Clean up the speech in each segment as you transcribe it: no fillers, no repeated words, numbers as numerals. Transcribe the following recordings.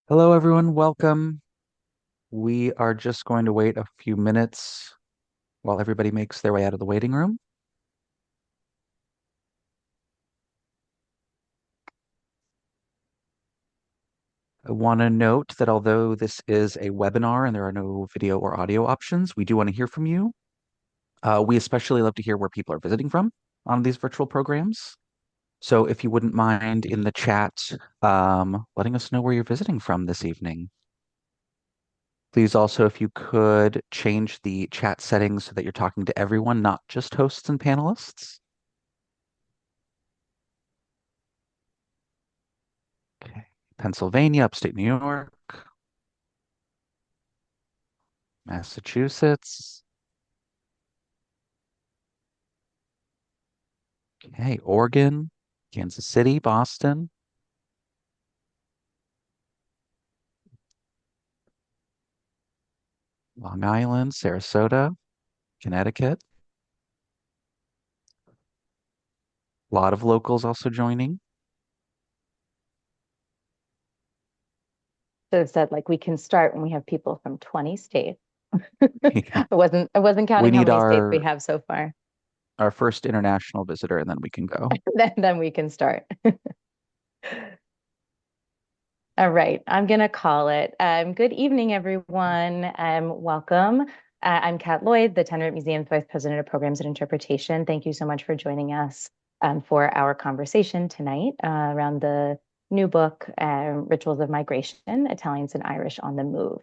Hello, everyone. Welcome. We are just going to wait a few minutes while everybody makes their way out of the waiting room. I want to note that although this is a webinar and there are no video or audio options, we do want to hear from you. We especially love to hear where people are visiting from on these virtual programs. So if you wouldn't mind in the chat, letting us know where you're visiting from this evening. Please also, if you could change the chat settings so that you're talking to everyone, not just hosts and panelists. Okay. Pennsylvania, upstate New York, Massachusetts. Okay, Oregon, Kansas City, Boston, Long Island, Sarasota, Connecticut. A lot of locals also joining. So it said like we can start when we have people from 20 states. Yeah. I wasn't We counting how need many states we our have so far. our first international visitor and then we can go. Then we can start. All right, I'm gonna call it. Good evening, everyone. Welcome. I'm Kat Lloyd, the Tenement Museum's Vice President of Programs and Interpretation. Thank you so much for joining us for our conversation tonight around the new book, Rituals of Migration, Italians and Irish on the Move.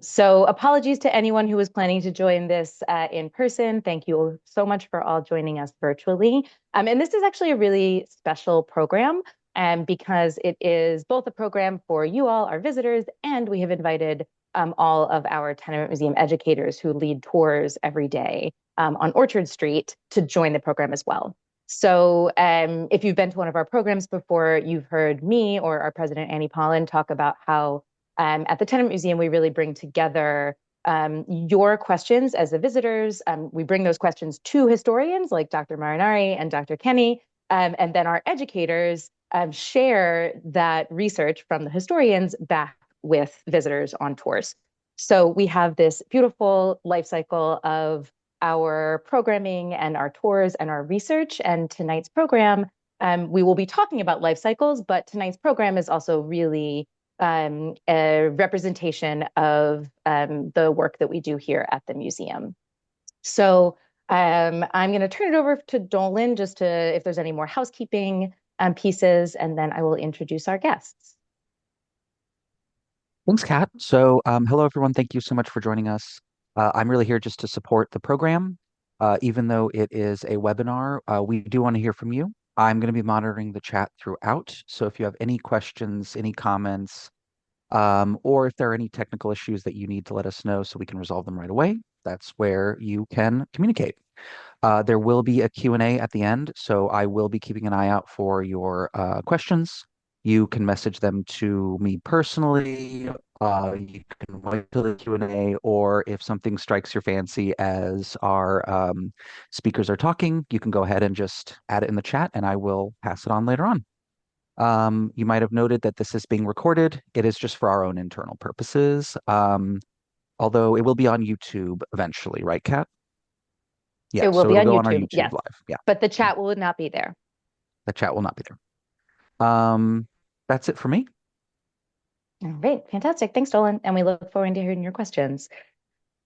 So apologies to anyone who was planning to join this in person. Thank you so much for all joining us virtually. And this is actually a really special program because it is both a program for you all, our visitors, and we have invited all of our Tenement Museum educators who lead tours every day on Orchard Street to join the program as well. So if you've been to one of our programs before, you've heard me or our president, Annie Pollan, talk about how at the Tenement Museum, we really bring together your questions as the visitors. We bring those questions to historians like Dr. Marinari and Dr. Kenny, and then our educators share that research from the historians back with visitors on tours. So we have this beautiful life cycle of our programming and our tours and our research. And tonight's program, we will be talking about life cycles, but tonight's program is also really a representation of the work that we do here at the museum. So I'm going to turn it over to Dolan just to if there's any more housekeeping pieces, and then I will introduce our guests. Thanks, Kat. So, hello, everyone. Thank you so much for joining us. I'm really here just to support the program. Even though it is a webinar, we do want to hear from you. I'm going to be monitoring the chat throughout. So if you have any questions, any comments, or if there are any technical issues that you need to let us know so we can resolve them right away, that's where you can communicate. There will be a Q&A at the end, so I will be keeping an eye out for your questions. You can message them to me personally. You can wait till the Q&A, or if something strikes your fancy as our speakers are talking, you can go ahead and just add it in the chat, and I will pass it on later on. You might have noted that this is being recorded. It is just for our own internal purposes, although it will be on YouTube eventually, right, Kat? It Yeah, will so be it'll on go on our YouTube, YouTube yes, live. Yeah, but the chat will not be there. the chat will not be there. That's it for me. All right, fantastic. Thanks, Dolan. And we look forward to hearing your questions.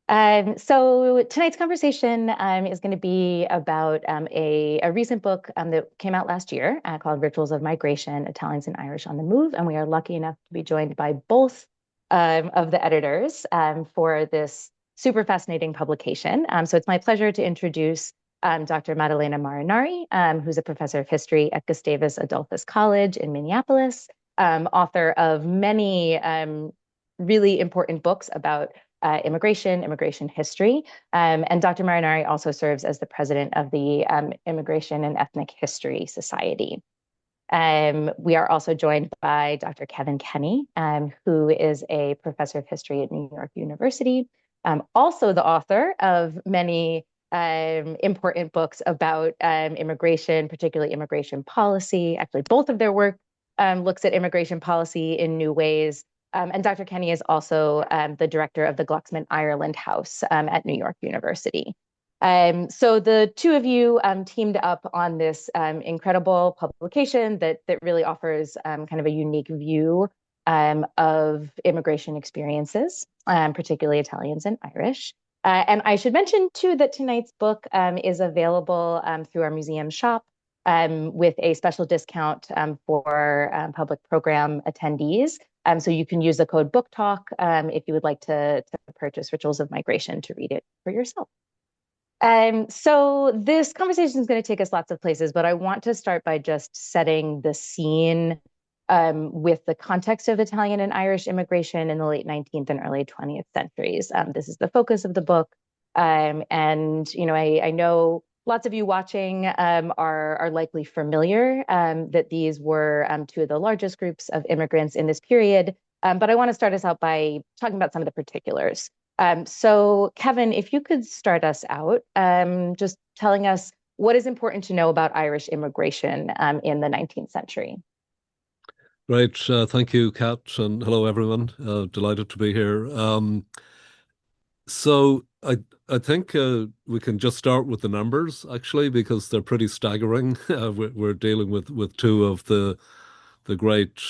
So tonight's conversation is going to be about a recent book that came out last year called Rituals of Migration, Italians and Irish on the Move. And we are lucky enough to be joined by both of the editors for this super fascinating publication. So it's my pleasure to introduce Dr. Maddalena Marinari, who's a professor of history at Gustavus Adolphus College in Minneapolis, author of many really important books about immigration history. And Dr. Marinari also serves as the president of the Immigration and Ethnic History Society. We are also joined by Dr. Kevin Kenny, who is a professor of history at New York University, also the author of many important books about immigration, particularly immigration policy. Actually, both of their work looks at immigration policy in new ways. And Dr. Kenny is also the director of the Glucksman Ireland House at New York University. So the two of you teamed up on this incredible publication that really offers kind of a unique view of immigration experiences, particularly Italians and Irish. And I should mention too that tonight's book is available through our museum shop with a special discount for public program attendees. So you can use the code Book Talk if you would like to purchase Rituals of Migration to read it for yourself. So this conversation is going to take us lots of places, but I want to start by just setting the scene with the context of Italian and Irish immigration in the late 19th and early 20th centuries. This is the focus of the book. And, I know lots of you watching are likely familiar that these were two of the largest groups of immigrants in this period. But I want to start us out by talking about some of the particulars. So Kevin, if you could start us out, just telling us what is important to know about Irish immigration in the 19th century. Right. Thank you, Kat, and hello, everyone. Delighted to be here. So I think we can just start with the numbers, actually, because they're pretty staggering. We're dealing with two of the great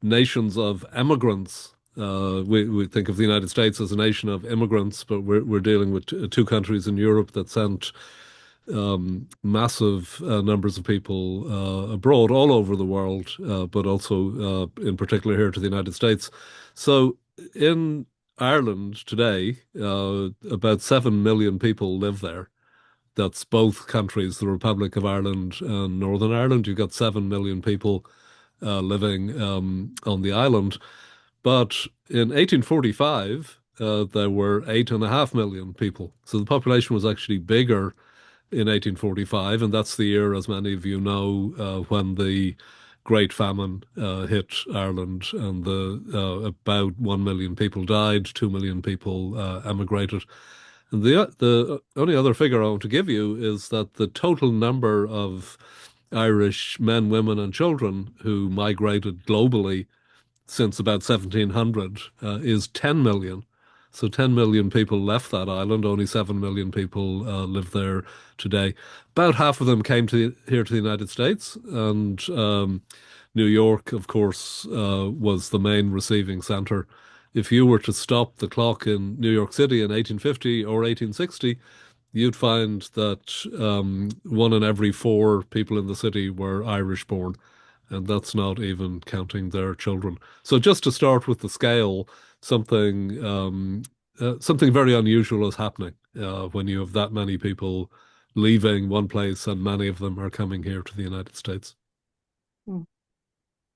nations of immigrants. We think of the United States as a nation of immigrants, but we're dealing with two countries in Europe that sent massive numbers of people abroad all over the world, but also in particular here to the United States. So in Ireland today, about 7 million people live there. That's both countries, the Republic of Ireland and Northern Ireland. You've got 7 million people living on the island. But in 1845, there were 8.5 million people. So the population was actually bigger in 1845, and that's the year, as many of you know, when the Great Famine hit Ireland, and about 1 million people died, 2 million people emigrated. And the only other figure I want to give you is that the total number of Irish men, women, and children who migrated globally since about 1700 is 10 million. So 10 million people left that island. Only 7 million people live there today. About half of them came here to the United States, and New York, of course, was the main receiving center. If you were to stop the clock in New York City in 1850 or 1860, you'd find that one in every four people in the city were Irish born, and that's not even counting their children. So just to start with the scale, something very unusual is happening when you have that many people leaving one place and many of them are coming here to the United States. Mm,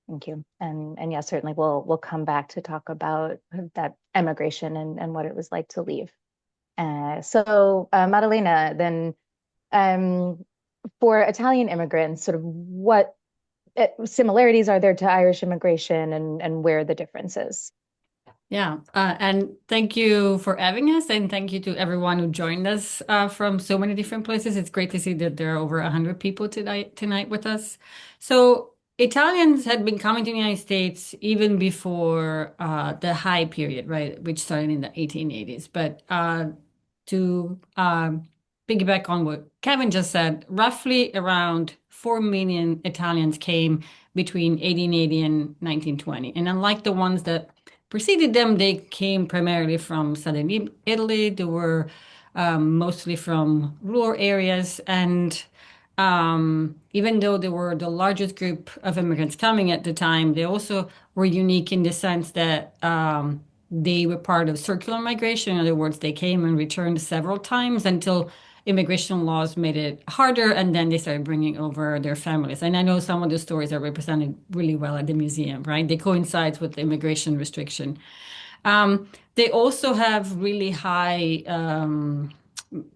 Thank you. And yeah, certainly we'll come back to talk about that emigration and what it was like to leave. So Maddalena, then for Italian immigrants, sort of what similarities are there to Irish immigration and where are the differences? Yeah, and thank you for having us, and thank you to everyone who joined us from so many different places. It's great to see that there are over 100 people tonight with us. So Italians had been coming to the United States even before the high period, right, which started in the 1880s. But to piggyback on what Kevin just said, roughly around 4 million Italians came between 1880 and 1920. And unlike the ones that preceded them, they came primarily from southern Italy. They were mostly from rural areas. And even though they were the largest group of immigrants coming at the time, they also were unique in the sense that they were part of circular migration. In other words, they came and returned several times until immigration laws made it harder, and then they started bringing over their families. And I know some of the stories are represented really well at the museum, right? They coincide with the immigration restriction. They also have really high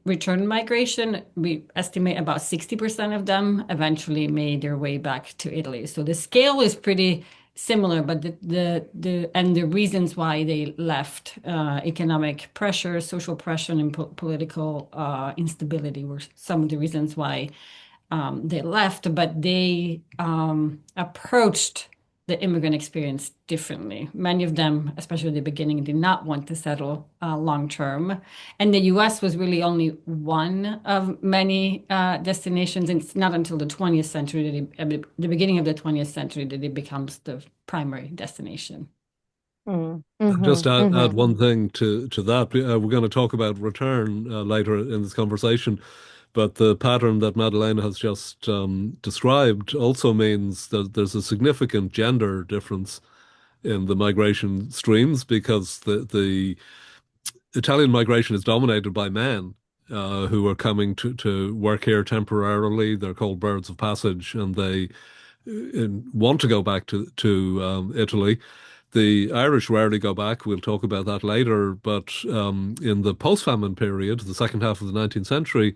return migration. We estimate about 60% of them eventually made their way back to Italy. So the scale is pretty similar, but the reasons why they left, economic pressure, social pressure, and political instability were some of the reasons why they left, but they approached the immigrant experience differently. Many of them, especially at the beginning, did not want to settle long term. And the US was really only one of many destinations. And it's not until the 20th century, that the beginning of the 20th century, that it becomes the primary destination. Just add Mm-hmm. one thing to that. We're going to talk about return later in this conversation, but the pattern that Maddalena has just described also means that there's a significant gender difference in the migration streams because the Italian migration is dominated by men who are coming to work here temporarily. They're called birds of passage, and they want to go back to Italy. The Irish rarely go back. We'll talk about that later. But in the post-famine period, the second half of the 19th century,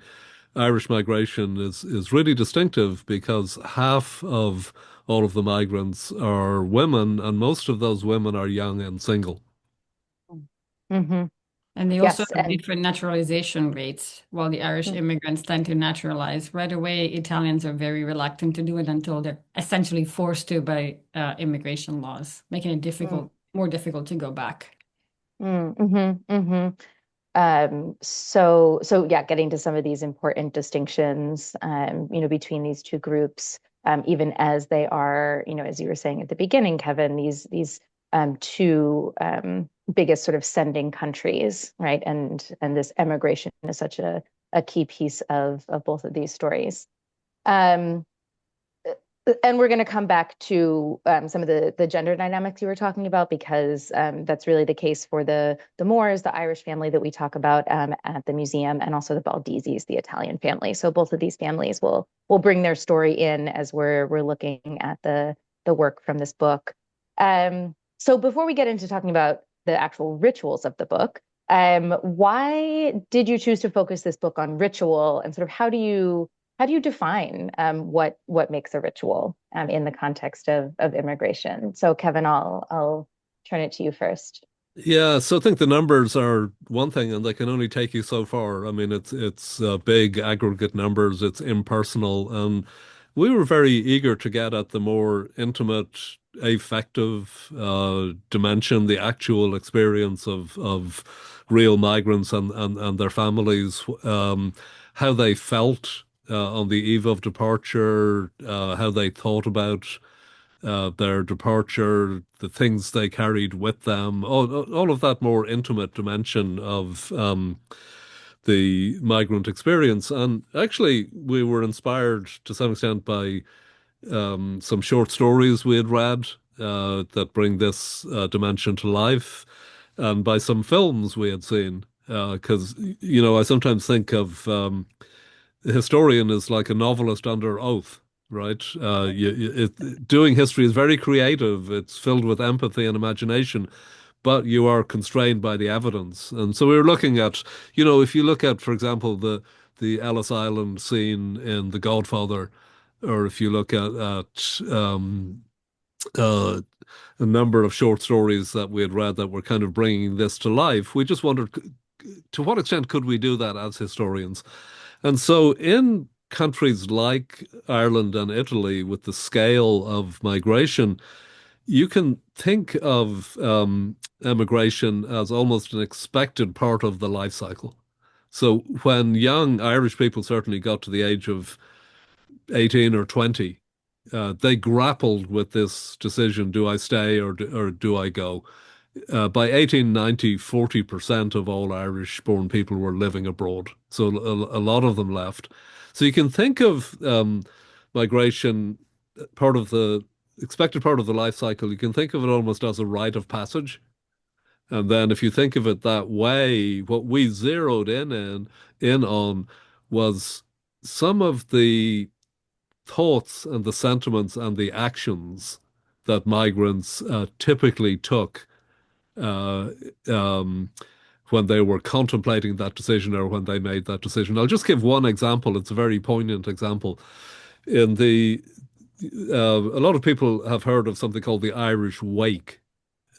Irish migration is really distinctive because half of all of the migrants are women, and most of those women are young and single. Mm-hmm. And they also Yes, have and different naturalization rates. While the Irish immigrants tend to naturalize right away, Italians are very reluctant to do it until they're essentially forced to by immigration laws, making it more difficult to go back. mm-hmm. Mm-hmm. So yeah, getting to some of these important distinctions, between these two groups, even as they are, as you were saying at the beginning, Kevin, these two biggest sort of sending countries, right? And this emigration is such a key piece of both of these stories. Um, and we're going to come back to some of the gender dynamics you were talking about, because that's really the case for the Moores, the Irish family that we talk about at the museum, and also the Baldizis, the Italian family. So both of these families will bring their story in as we're looking at the work from this book. So before we get into talking about the actual rituals of the book, why did you choose to focus this book on ritual, and sort of how do you define what makes a ritual in the context of immigration? So, Kevin, I'll turn it to you first. Yeah, so I think the numbers are one thing, and they can only take you so far. I mean, it's big aggregate numbers. It's impersonal, and we were very eager to get at the more intimate, affective dimension, the actual experience of real migrants and their families, how they felt on the eve of departure, how they thought about their departure, the things they carried with them, all of that more intimate dimension of the migrant experience. And actually, we were inspired to some extent by some short stories we had read that bring this dimension to life, and by some films we had seen. Because, I sometimes think of the historian as like a novelist under oath, right? Doing history is very creative. It's filled with empathy and imagination, but you are constrained by the evidence. And so we were looking at, if you look at, for example, the Ellis Island scene in The Godfather, or if you look at uh, a number of short stories that we had read that were kind of bringing this to life, we just wondered to what extent could we do that as historians? And so in countries like Ireland and Italy, with the scale of migration, you can think of emigration as almost an expected part of the life cycle. So when young Irish people certainly got to the age of 18 or 20, they grappled with this decision, do I stay or do I go? By 1890, 40% of all Irish-born people were living abroad. So a lot of them left. So you can think of migration, part of the expected part of the life cycle. You can think of it almost as a rite of passage. And then if you think of it that way, what we zeroed in on was some of the thoughts and the sentiments and the actions that migrants typically took uh, um, when they were contemplating that decision or when they made that decision. I'll just give one example. It's a very poignant example. In the A lot of people have heard of something called the Irish wake,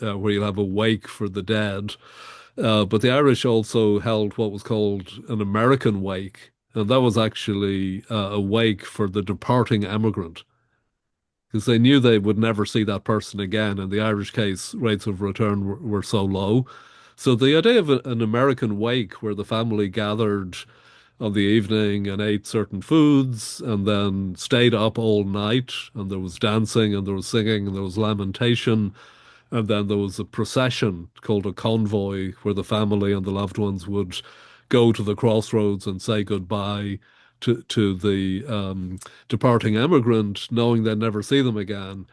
where you'll have a wake for the dead. But the Irish also held what was called an American wake, And that was actually a wake for the departing emigrant, because they knew they would never see that person again. And the Irish case rates of return were so low. So the idea of an American wake where the family gathered on the evening and ate certain foods and then stayed up all night, and there was dancing and there was singing and there was lamentation, and then there was a procession called a convoy where the family and the loved ones would go to the crossroads and say goodbye to the departing emigrant, knowing they'd never see them again.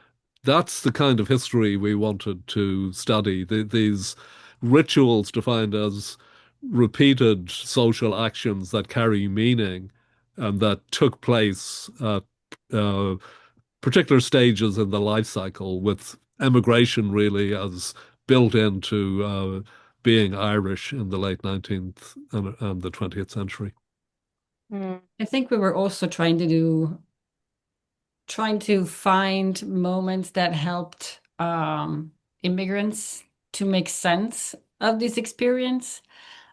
That's the kind of history we wanted to study. These rituals defined as repeated social actions that carry meaning and that took place at uh, particular stages in the life cycle, with emigration really as built into being Irish in the late 19th and the 20th century. I think we were also trying to find moments that helped immigrants to make sense of this experience.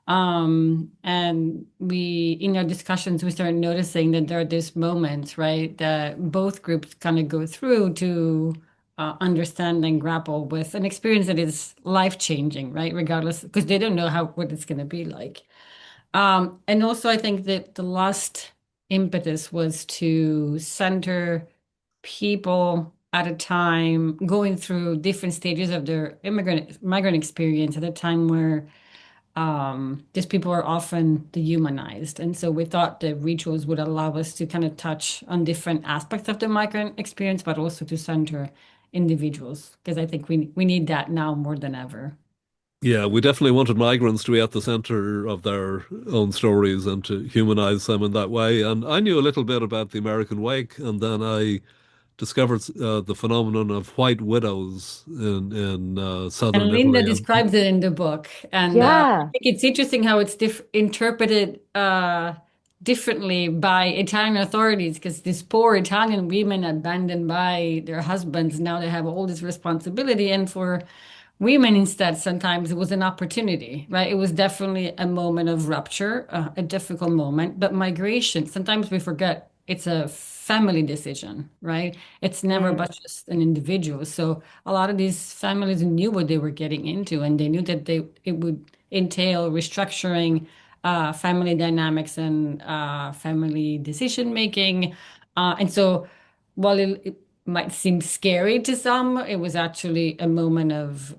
And we, in our discussions, we started noticing that there are these moments, right, that both groups kind of go through to understand and grapple with an experience that is life-changing, right, regardless, because they don't know what it's going to be like. And also, I think that the last impetus was to center people at a time going through different stages of their migrant experience at a time where these people are often dehumanized. And so we thought the rituals would allow us to kind of touch on different aspects of the migrant experience, but also to center individuals, because I think we need that now more than ever. Yeah, we definitely wanted migrants to be at the center of their own stories and to humanize them in that way. And I knew a little bit about the American Wake, and then I discovered the phenomenon of white widows in And southern Linda Italy. And describes it in the book. And I Yeah. think it's interesting how it's interpreted differently by Italian authorities, because these poor Italian women abandoned by their husbands, now they have all this responsibility. And for women instead, sometimes it was an opportunity, right? It was definitely a moment of rupture, a difficult moment. But migration, sometimes we forget it's a family decision, right? It's never Mm. about just an individual. So a lot of these families knew what they were getting into, and they knew that it would entail restructuring family dynamics and family decision making. And so while it might seem scary to some, it was actually a moment of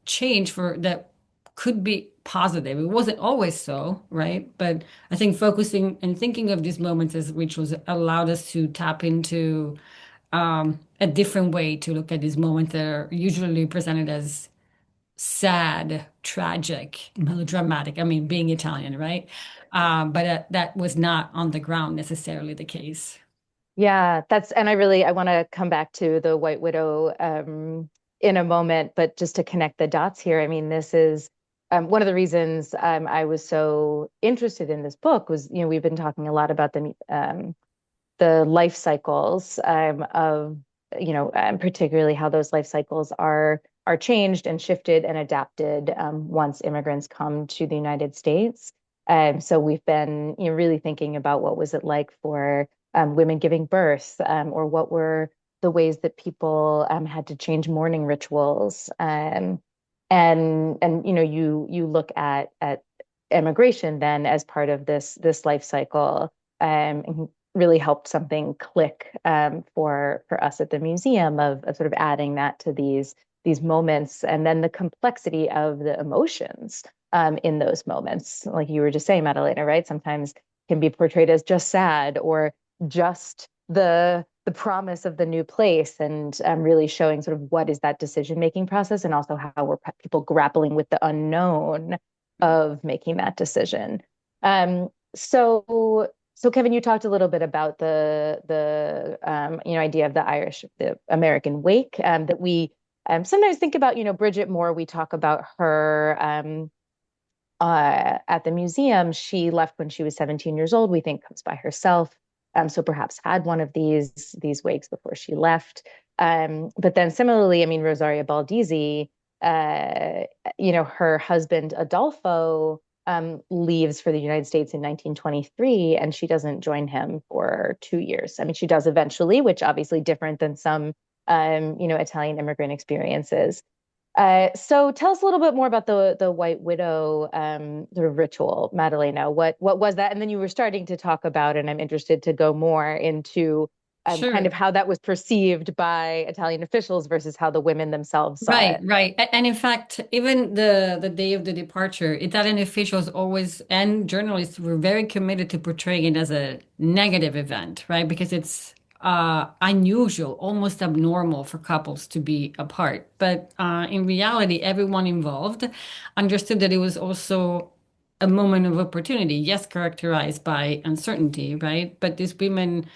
change for that could be positive. It wasn't always so, right? But I think focusing and thinking of these moments as rituals allowed us to tap into a different way to look at these moments that are usually presented as sad, tragic, melodramatic. I mean, being Italian, right? But that was not on the ground necessarily the case. Yeah, and I want to come back to the White Widow in a moment, but just to connect the dots here, I mean, this is one of the reasons I was so interested in this book was, we've been talking a lot about the life cycles of, particularly how those life cycles are changed and shifted and adapted once immigrants come to the United States. So we've been, really thinking about what was it like for women giving birth, or what were the ways that people had to change mourning rituals, and you look at immigration then as part of this life cycle, and really helped something click for us at the museum of sort of adding that to these moments, and then the complexity of the emotions in those moments, like you were just saying, Maddalena, right? Sometimes can be portrayed as just sad or just the promise of the new place, and really showing sort of what is that decision making process, and also how were people grappling with the unknown of making that decision. So Kevin, you talked a little bit about the idea of the American wake, that we sometimes think about. Bridget Moore, we talk about her at the museum. She left when she was 17 years old. We think comes by herself. So perhaps had one of these wakes before she left. But then similarly, I mean, Rosaria Baldizzi, her husband Adolfo leaves for the United States in 1923, and she doesn't join him for 2 years. I mean, she does eventually, which obviously different than some, Italian immigrant experiences. So tell us a little bit more about the White Widow sort of ritual, Maddalena. What was that? And then you were starting to talk about, and I'm interested to go more into kind Sure. of how that was perceived by Italian officials versus how the women themselves saw Right, it. right. And in fact, even the day of the departure, Italian officials always and journalists were very committed to portraying it as a negative event, right? Because it's unusual, almost abnormal for couples to be apart. But in reality, everyone involved understood that it was also a moment of opportunity, yes, characterized by uncertainty, right? But these women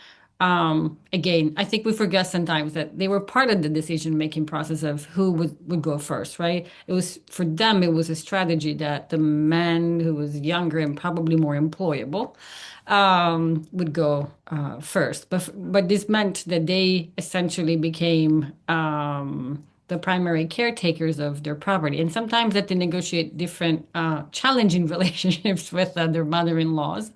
again, I think we forget sometimes that they were part of the decision-making process of who would go first, right? It was for them, it was a strategy that the man who was younger and probably more employable would go first. But this meant that they essentially became the primary caretakers of their property, and sometimes that they negotiate different challenging relationships with their mother-in-laws.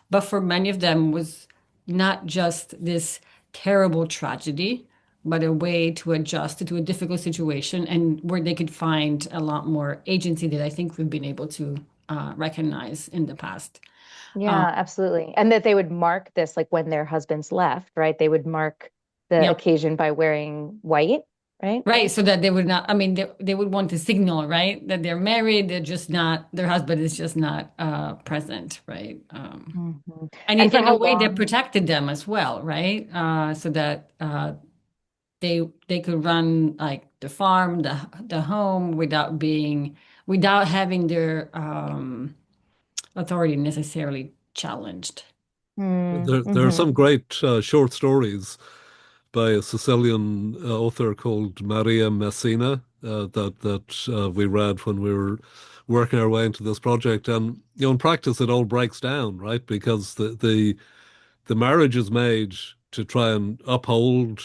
But for many of them was not just this terrible tragedy, but a way to adjust to a difficult situation and where they could find a lot more agency that I think we've been able to recognize in the past. Uh, Yeah, absolutely. And that they would mark this like when their husbands left, right? They would mark the yep. occasion by wearing white, right? Right. So that they would not, I mean, they would want to signal, right, that they're married, they're just not, their husband is just not present, right? Mhm. And And for in a how way that long? protected them as well, right? So that they could run like the farm, the home without having their authority necessarily challenged. There are Mm-hmm. some great short stories by a Sicilian author called Maria Messina that we read when we were working our way into this project. And in practice, it all breaks down, right? Because the marriage is made to try and uphold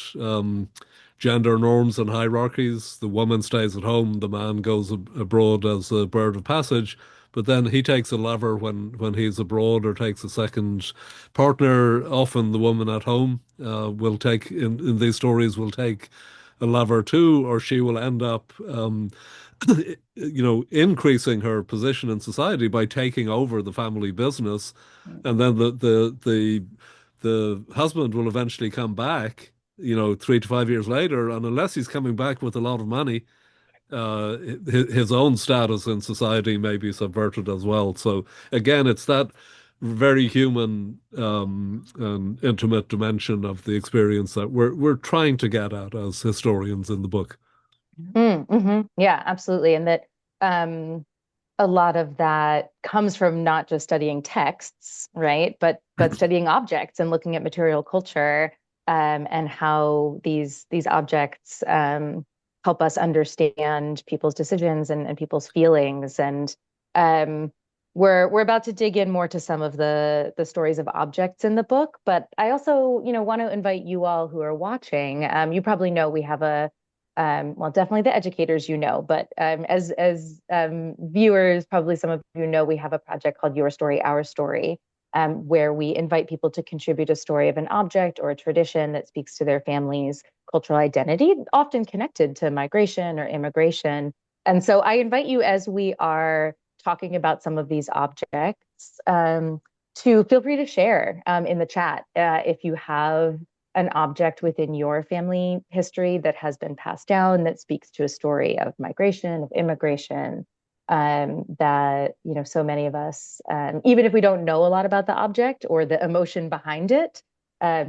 gender norms and hierarchies. The woman stays at home, the man goes abroad as a bird of passage. But then he takes a lover when he's abroad or takes a second partner. Often the woman at home will take, in these stories, will take a lover too, or she will end up, increasing her position in society by taking over the family business. And then the husband will eventually come back, 3 to 5 years later, and unless he's coming back with a lot of money, his own status in society may be subverted as well. So again, it's that very human and intimate dimension of the experience that we're trying to get at as historians in the book. Mm-hmm. Yeah, absolutely. And that a lot of that comes from not just studying texts, right? But studying objects and looking at material culture, and how these objects help us understand people's decisions and people's feelings. And um, we're about to dig in more to some of the stories of objects in the book. But I also, want to invite you all who are watching. You probably know we have a well, definitely the educators, but as viewers, probably some of you know, we have a project called Your Story, Our Story, where we invite people to contribute a story of an object or a tradition that speaks to their family's cultural identity, often connected to migration or immigration. And so I invite you, as we are talking about some of these objects, to feel free to share in the chat if you have an object within your family history that has been passed down that speaks to a story of migration, of immigration, that, so many of us, even if we don't know a lot about the object or the emotion behind it,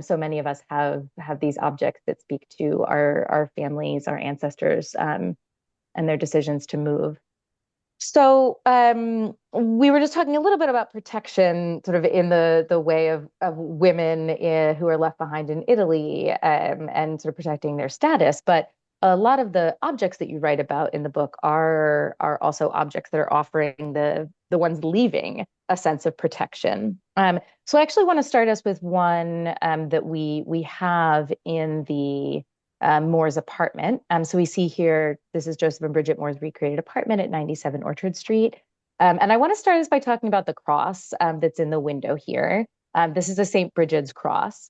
so many of us have these objects that speak to our families, our ancestors, and their decisions to move. So we were just talking a little bit about protection, sort of in the way of women who are left behind in Italy, and sort of protecting their status. But a lot of the objects that you write about in the book are also objects that are offering the ones leaving a sense of protection. So I actually want to start us with one that we have in the Moore's apartment. So we see here, this is Joseph and Bridget Moore's recreated apartment at 97 Orchard Street. And I want to start us by talking about the cross that's in the window here. This is a St. Bridget's cross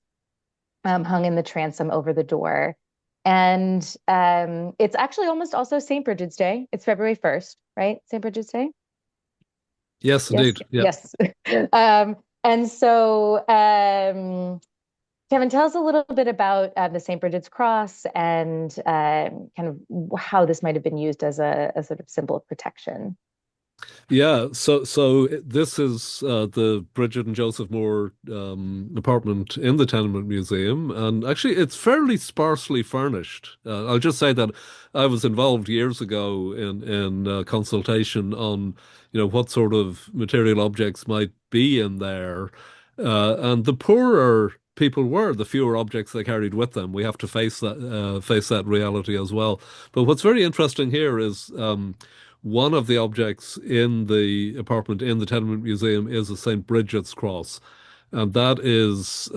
hung in the transom over the door. And it's actually almost also St. Bridget's Day. It's February 1st, right? St. Bridget's Day? Yes, Yes, indeed. Yeah. yes. And so, Kevin, tell us a little bit about the St. Bridget's cross and kind of how this might have been used as a sort of symbol of protection. Yeah, so this is the Bridget and Joseph Moore apartment in the Tenement Museum, and actually it's fairly sparsely furnished. I'll just say that I was involved years ago in consultation on, what sort of material objects might be in there, and the poorer people were, the fewer objects they carried with them. We have to face that reality as well. But what's very interesting here is. One of the objects in the apartment in the Tenement Museum is a St. Bridget's cross, and that is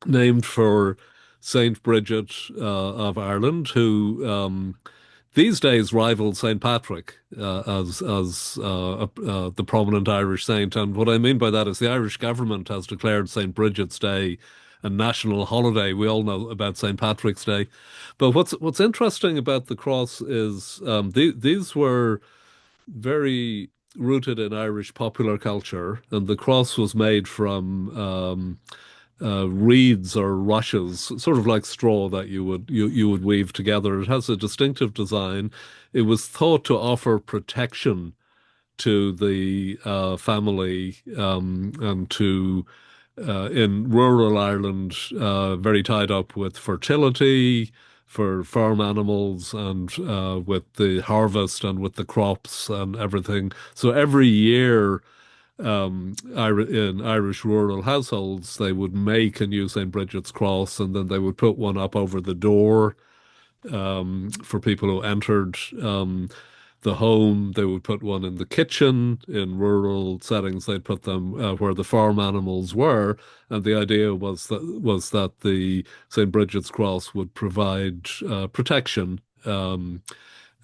named for St. Bridget of Ireland, who these days rivals St. Patrick as the prominent Irish saint. And what I mean by that is the Irish government has declared St. Bridget's Day a national holiday. We all know about St. Patrick's Day. But what's interesting about the cross is these were very rooted in Irish popular culture, and the cross was made from reeds or rushes, sort of like straw that you would weave together. It has a distinctive design. It was thought to offer protection to the family and to in rural Ireland, very tied up with fertility for farm animals and with the harvest and with the crops and everything. So every year, in Irish rural households, they would make a new St. Bridget's cross, and then they would put one up over the door for people who entered the home. They would put one in the kitchen. In rural settings, they'd put them where the farm animals were. And the idea was that the St. Bridget's cross would provide protection to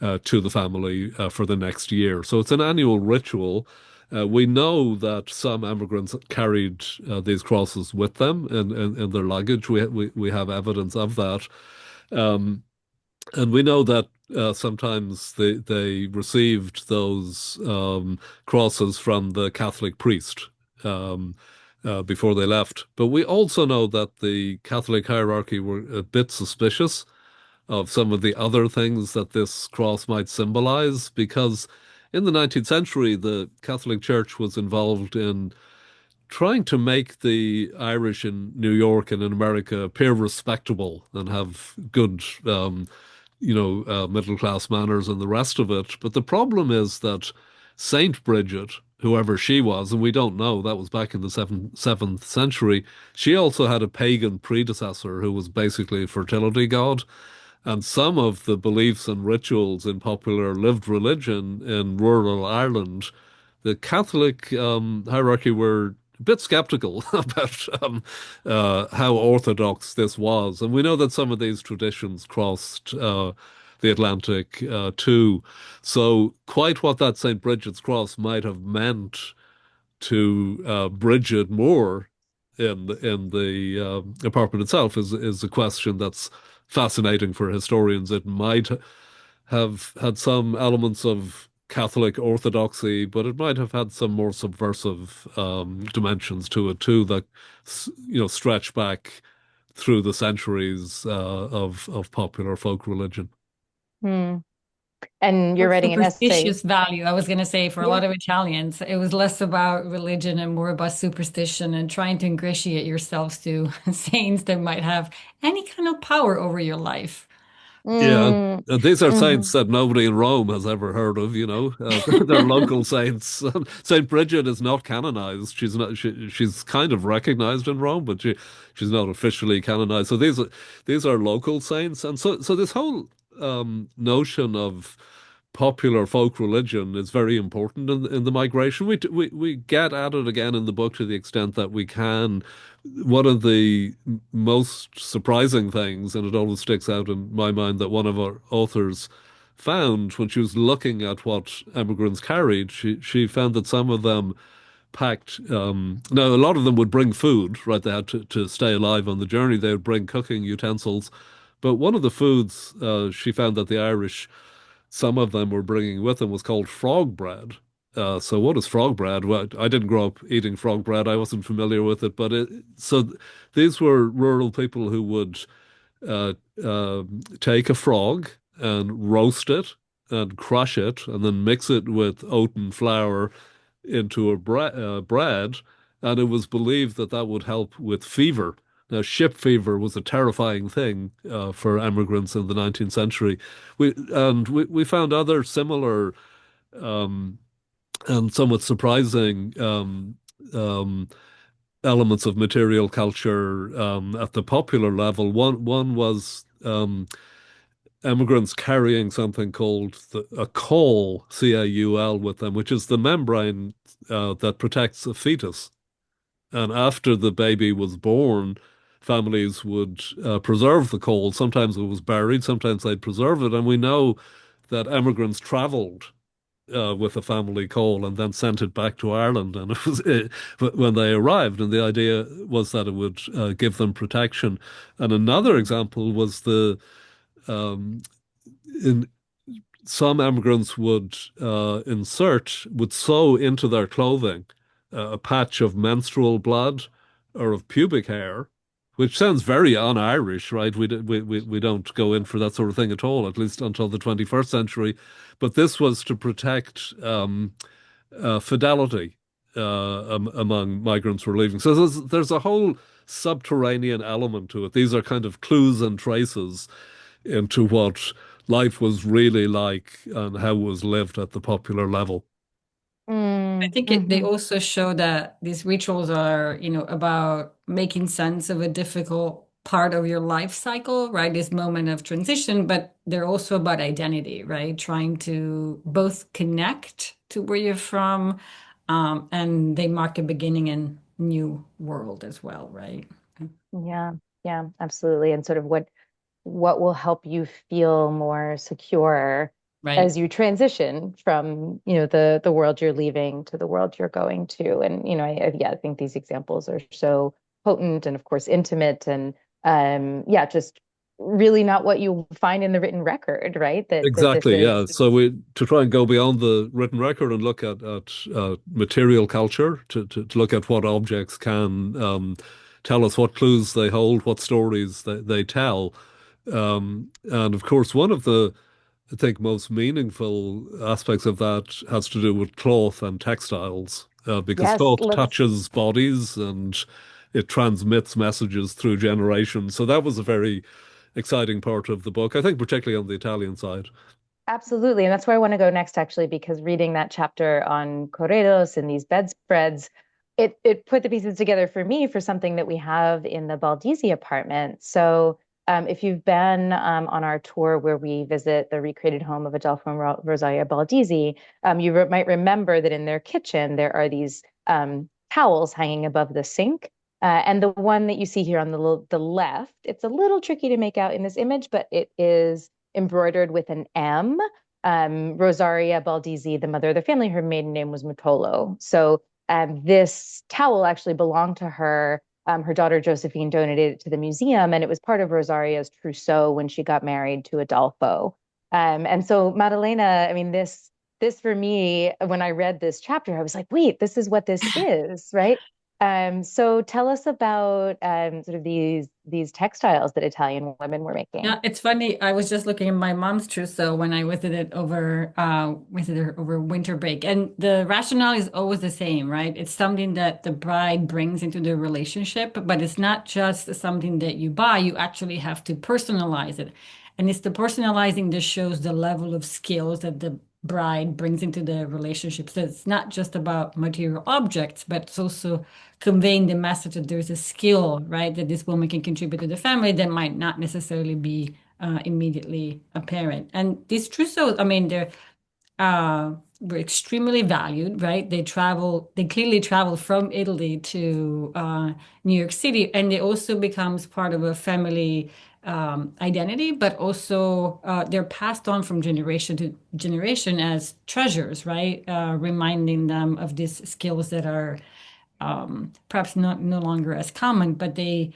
the family for the next year. So it's an annual ritual. We know that some immigrants carried these crosses with them in their luggage. We have evidence of that. Um, and we know that sometimes they received those crosses from the Catholic priest before they left. But we also know that the Catholic hierarchy were a bit suspicious of some of the other things that this cross might symbolize, because in the 19th century, the Catholic Church was involved in trying to make the Irish in New York and in America appear respectable and have good middle class manners and the rest of it. But the problem is that Saint Bridget, whoever she was, and we don't know, that was back in the seventh century, she also had a pagan predecessor who was basically a fertility god. And some of the beliefs and rituals in popular lived religion in rural Ireland, the Catholic hierarchy were a bit skeptical about how orthodox this was. And we know that some of these traditions crossed the Atlantic too. So quite what that St. Bridget's cross might have meant to Bridget Moore in the apartment itself is a question that's fascinating for historians. It might have had some elements of Catholic orthodoxy, but it might have had some more subversive dimensions to it too that stretch back through the centuries of popular folk religion. Hmm. And you're Or writing an essay. superstitious value. I was going to say for a Yeah. lot of Italians, it was less about religion and more about superstition and trying to ingratiate yourselves to saints that might have any kind of power over your life. Yeah, Mm, these are saints mhm. that nobody in Rome has ever heard of, they're local saints. Saint Bridget is not canonized. She's not. She's kind of recognized in Rome, but she's not officially canonized. So these are local saints, and so this whole notion of popular folk religion is very important in the migration. We get at it again in the book to the extent that we can. One of the most surprising things, and it always sticks out in my mind, that one of our authors found when she was looking at what immigrants carried, she found that some of them packed. Now, a lot of them would bring food, right? They had to stay alive on the journey. They would bring cooking utensils. But one of the foods she found that the Irish, some of them were bringing with them was called frog bread. So what is frog bread? Well, I didn't grow up eating frog bread. I wasn't familiar with it, but these were rural people who would uh, uh, take a frog and roast it and crush it and then mix it with oat and flour into a bread, and it was believed that that would help with fever. Now, ship fever was a terrifying thing for immigrants in the 19th century. We found other similar um, and somewhat surprising um, elements of material culture at the popular level. One was immigrants carrying something called a caul, C-A-U-L, with them, which is the membrane that protects a fetus. And after the baby was born, families would preserve the caul. Sometimes it was buried, sometimes they'd preserve it. And we know that immigrants traveled with a family caul and then sent it back to Ireland. And it was when they arrived, and the idea was that it would give them protection. And another example was the um, in some immigrants would would sew into their clothing a patch of menstrual blood or of pubic hair, which sounds very un-Irish, right? We don't go in for that sort of thing at all, at least until the 21st century. But this was to protect fidelity among migrants who were leaving. So there's a whole subterranean element to it. These are kind of clues and traces into what life was really like and how it was lived at the popular level. I think they also show that these rituals are, about making sense of a difficult part of your life cycle, right? This moment of transition, but they're also about identity, right? Trying to both connect to where you're from, and they mark a beginning in new world as well, right? Yeah, yeah, absolutely. And sort of what will help you feel more secure Right. as you transition from, the world you're leaving to the world you're going to. And, I think these examples are so potent and of course intimate and yeah, just really not what you find in the written record, right? That this Exactly, yeah. is So we to try and go beyond the written record and look at material culture to look at what objects can tell us, what clues they hold, what stories they tell. And of course, one of the I think most meaningful aspects of that has to do with cloth and textiles, because yes, cloth let's touches bodies and it transmits messages through generations. So that was a very exciting part of the book, I think, particularly on the Italian side. absolutely. And that's where I want to go next, actually, because reading that chapter on corredos and these bedspreads, it put the pieces together for me for something that we have in the Baldisi apartment. So if you've been on our tour where we visit the recreated home of Adolfo and Rosaria Baldisi, you might remember that in their kitchen, there are these towels hanging above the sink. And the one that you see here on the left, it's a little tricky to make out in this image, but it is embroidered with an M. Rosaria Baldisi, the mother of the family, her maiden name was Mutolo. So this towel actually belonged to her. Her daughter Josephine donated it to the museum, and it was part of Rosaria's trousseau when she got married to Adolfo. And so Maddalena, I mean, this for me, when I read this chapter, I was like, wait, this is what this is, right? So tell us about sort of these textiles that Italian women were making. Yeah, it's funny. I was just looking at my mom's trousseau when I visited her over winter break, and the rationale is always the same, right? It's something that the bride brings into the relationship, but it's not just something that you buy. You actually have to personalize it, and it's the personalizing that shows the level of skills that the bride brings into the relationship. So it's not just about material objects, but it's also conveying the message that there's a skill, right, that this woman can contribute to the family that might not necessarily be immediately apparent. And these trousseaux, I mean, they're were extremely valued, right? They clearly travel from Italy to New York City, and it also becomes part of a family identity, but also they're passed on from generation to generation as treasures, right? Reminding them of these skills that are perhaps not no longer as common, but they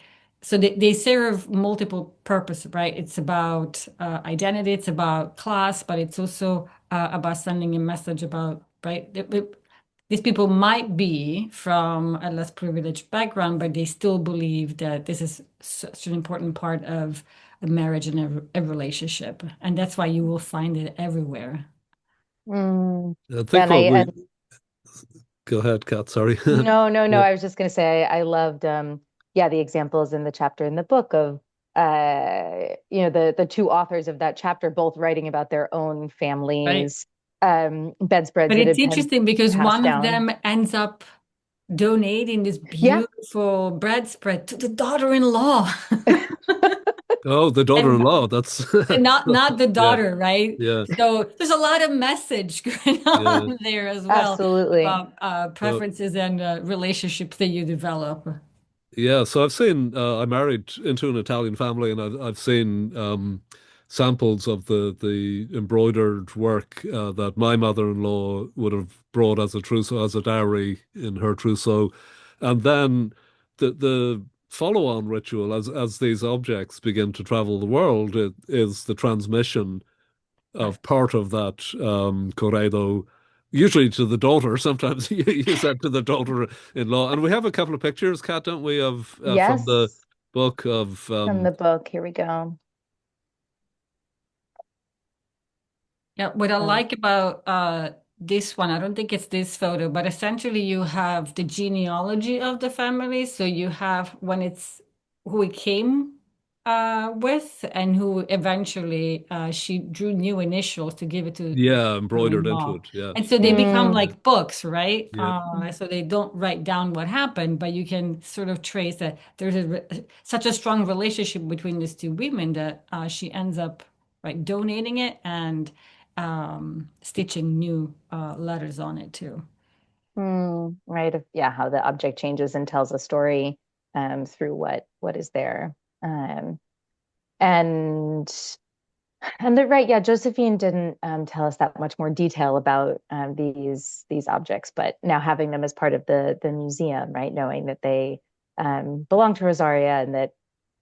serve multiple purposes, right? It's about identity, it's about class, but it's also about sending a message about, right? These people might be from a less privileged background, but they still believe that this is such an important part of a marriage and a relationship. And that's why you will find it everywhere. Mm. I Yeah, think what we go ahead, Kat, sorry. no. Yeah. I was just going to say I loved yeah, the examples in the chapter in the book of the two authors of that chapter both writing about their own Right. families bedspreads But that it's had been interesting because passed one of down. them ends up donating this Yeah. beautiful bread spread to the daughter-in-law. Oh, the And daughter-in-law. That's not the yeah, daughter, right? yeah, So there's a lot of message going yeah. on there as well Absolutely. about So preferences and relationships that you develop. yeah, so I've seen. I married into an Italian family, and I've seen samples of the embroidered work that my mother-in-law would have brought as a trousseau, as a dowry in her trousseau, and then the follow-on ritual as these objects begin to travel the world, it is the transmission Right. of part of that corredo, usually to the daughter. Sometimes you said to the daughter-in-law. And we have a couple of pictures, Kat, don't we, of from the Yes, book of from the book. Here we go. Yeah, what I Um, like about this one, I don't think it's this photo, but essentially you have the genealogy of the family. So you have when it's who it came with and who eventually she drew new initials to give it to the yeah, embroidered into son-in-law. it. Yeah, And so they yeah, become mm, yeah, like books, right? yeah, So they don't write down what happened, but you can sort of trace that there's such a strong relationship between these two women that she ends up right donating it and stitching new letters on it too. right. Yeah, how the object changes and tells a story through what is there. Um, and And they're right. Yeah, Josephine didn't tell us that much more detail about these objects, but now having them as part of the museum, right, knowing that they belong to Rosaria and that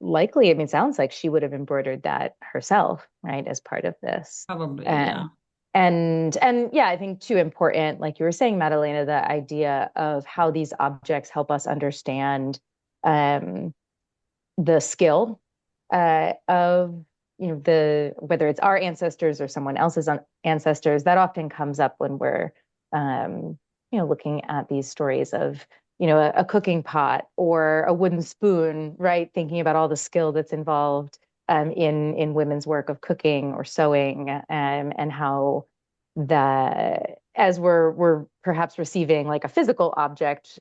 likely, I mean, sounds like she would have embroidered that herself, right, as part of this. Probably, Um, yeah. and yeah, I think too important, like you were saying, Maddalena, the idea of how these objects help us understand um, the skill of the whether it's our ancestors or someone else's ancestors. That often comes up when we're looking at these stories of a cooking pot or a wooden spoon, right, thinking about all the skill that's involved in women's work of cooking or sewing, and how that as we're perhaps receiving like a physical object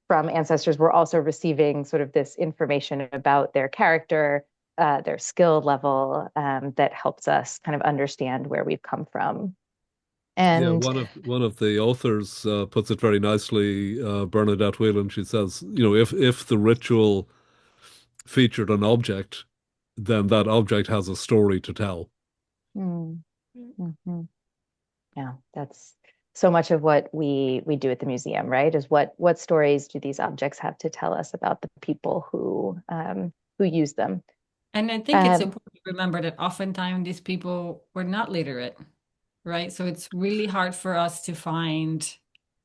from ancestors, we're also receiving sort of this information about their character, their skill level, that helps us kind of understand where we've come from. yeah. And One of the authors puts it very nicely. Bernadette Whelan. She says, if the ritual featured an object, then that object has a story to tell. mm, mhm. Yeah, that's so much of what we do at the museum, right? Is what stories do these objects have to tell us about the people who use them? And I think it's Um, important to remember that oftentimes these people were not literate, right? So it's really hard for us to find,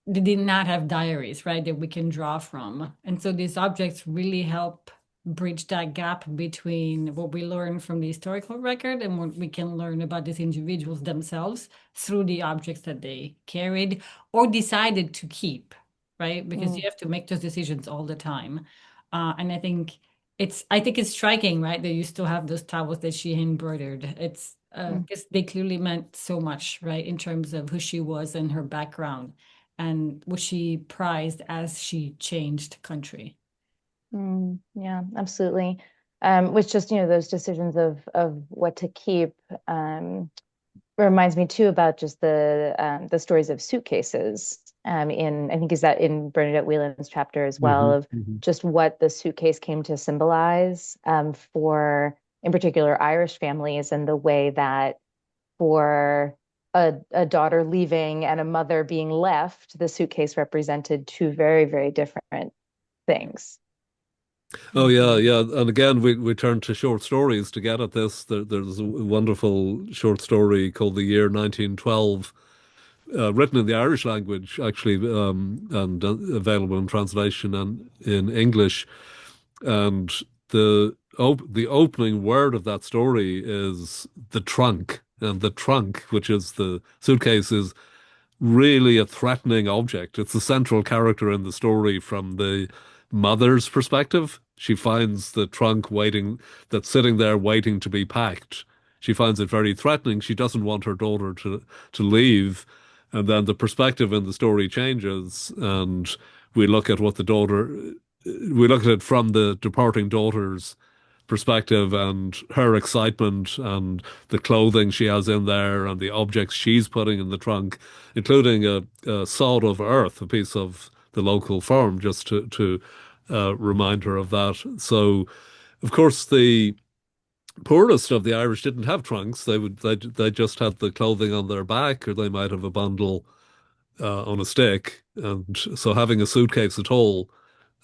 they did not have diaries, right, that we can draw from. And so these objects really help bridge that gap between what we learn from the historical record and what we can learn about these individuals themselves through the objects that they carried or decided to keep, right? Because you mm, have to make those decisions all the time. And I think it's striking, right, that you still have those towels that she embroidered. It's mm, because they clearly meant so much, right, in terms of who she was and her background and what she prized as she changed country. yeah, absolutely. Which just those decisions of what to keep. reminds me too about just the stories of suitcases. In I think is that in Bernadette Whelan's chapter as well Hmm. of just what the suitcase came to symbolize for, in particular, Irish families, and the way that for a daughter leaving and a mother being left, the suitcase represented two very, very different things. Oh yeah, yeah. And again, we turn to short stories to get at this. There's a wonderful short story called The Year 1912, written in the Irish language, actually, and available in translation and in English. And the opening word of that story is the trunk, and the trunk, which is the suitcase, is really a threatening object. It's the central character in the story from the mother's perspective. She finds the trunk that's sitting there waiting to be packed. She finds it very threatening. She doesn't want her daughter to leave. And then the perspective in the story changes, and we look at what the daughter, we look at it from the departing daughter's perspective and her excitement and the clothing she has in there and the objects she's putting in the trunk, including a sod of earth, a piece of the local farm, just to remind her of that. So, of course, the poorest of the Irish didn't have trunks. They just had the clothing on their back, or they might have a bundle on a stick. And so having a suitcase at all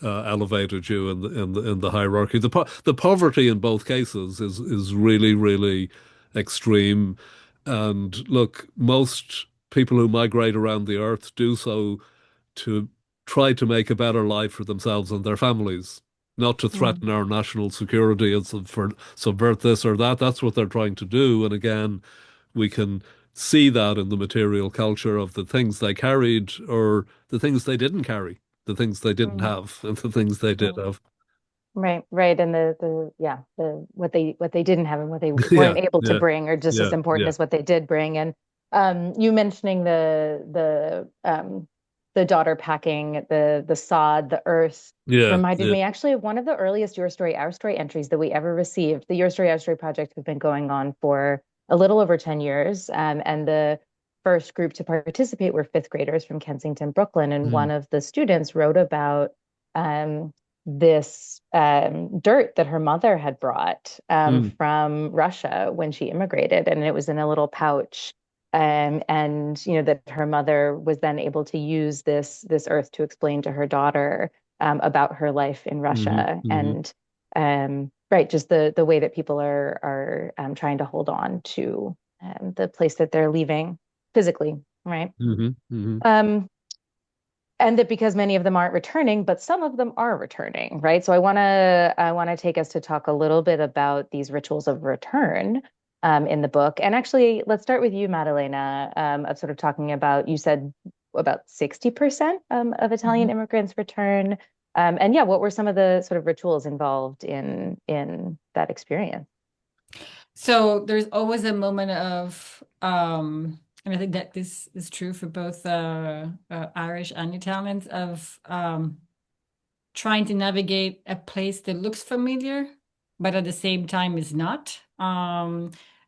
elevated you in the hierarchy. The poverty in both cases is really, really extreme. And look, most people who migrate around the earth do so to try to make a better life for themselves and their families, not to Mm. threaten our national security and subvert this or that. That's what they're trying to do. And again, we can see that in the material culture of the things they carried or the things they didn't carry, the things they didn't Mm. have, and the things they did Mm. have. Right, right. And the yeah, the what they didn't have and what they Yeah, weren't able to yeah, bring are just as yeah, important yeah, as what they did bring. And you mentioning the daughter packing the sod, the earth yeah, reminded yeah. me actually of one of the earliest Your Story, Our Story entries that we ever received. The Your Story, Our Story project has been going on for a little over 10 years. And the first group to participate were fifth graders from Kensington, Brooklyn. And Mm, one of the students wrote about this dirt that her mother had brought mm, from Russia when she immigrated, and it was in a little pouch. And you know that her mother was then able to use this earth to explain to her daughter about her life in hmm, Russia, hmm, and right, just the way that people are trying to hold on to the place that they're leaving physically, right? hmm, hmm. Um, and that because many of them aren't returning, but some of them are returning, right? So I want to take us to talk a little bit about these rituals of return in the book. And actually, let's start with you, Maddalena, of sort of talking about, you said about 60% of Italian immigrants return. And yeah, what were some of the sort of rituals involved in that experience? So there's always a moment of, and I think that this is true for both Irish and Italians, of trying to navigate a place that looks familiar, but at the same time is not.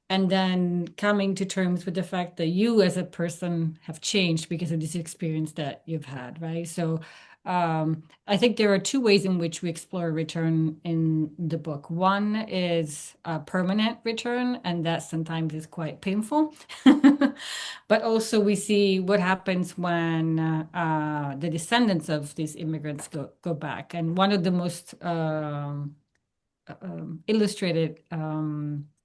And then coming to terms with the fact that you as a person have changed because of this experience that you've had, right? So I think there are two ways in which we explore return in the book. One is a permanent return, and that sometimes is quite painful. But also we see what happens when the descendants of these immigrants go back. And one of the most illustrated